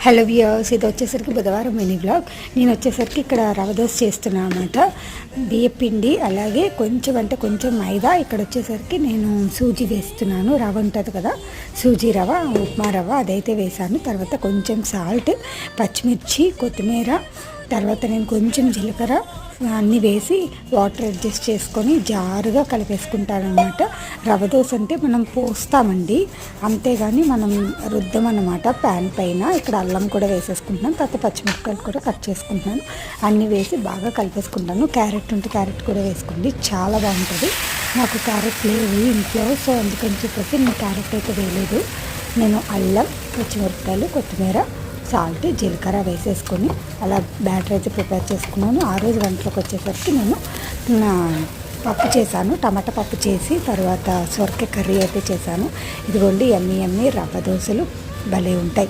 Hello viewers, ఇది వచ్చేసరికి బుధవారం మినీ బ్లాగ్. నేను వచ్చేసరికి ఇక్కడ రవ దోశ చేస్తున్నాను అనమాట. బియ్య పిండి అలాగే కొంచెం మైదా. ఇక్కడ వచ్చేసరికి నేను సూజీ వేస్తున్నాను. రవ ఉంటుంది కదా, సూజీ రవ, ఉప్మా రవ అదైతే వేసాను. తర్వాత కొంచెం సాల్ట్, పచ్చిమిర్చి, కొత్తిమీర, తర్వాత నేను కొంచెం జీలకర్ర అన్నీ వేసి వాటర్ అడ్జస్ట్ చేసుకొని జారుగా కలిపేసుకుంటాను అనమాట. రవ దోశ అంటే మనం పోస్తామండి, అంతేగాని మనం రుద్దమన్నమాట ప్యాన్ పైన. ఇక్కడ అల్లం కూడా వేసేసుకుంటున్నాను, తర్వాత పచ్చిమిరపకాయలు కూడా కట్ చేసుకుంటున్నాను. అన్నీ వేసి బాగా కలిపేసుకుంటాను. క్యారెట్ ఉంటే క్యారెట్ కూడా వేసుకోండి, చాలా బాగుంటుంది. నాకు క్యారెట్ లేవు ఇంట్లో, సో అందుకని చెప్పేసి నేను క్యారెట్ అయితే వేయలేదు. నేను అల్లం, పచ్చిమిరపకాయలు, కొత్తిమీర, సాల్ట్, జీలకర్ర వేసేసుకొని అలా బ్యాటర్ అయితే ప్రిపేర్ చేసుకున్నాను. ఆ రోజు వంటలోకి వచ్చేసరికి నేను పప్పు చేశాను, టమాటా పప్పు చేసి తర్వాత సొరకాయ కర్రీ అయితే చేశాను. ఇదిగోండి, ఎమ్మి రవ్వ దోశలు భలే ఉంటాయి.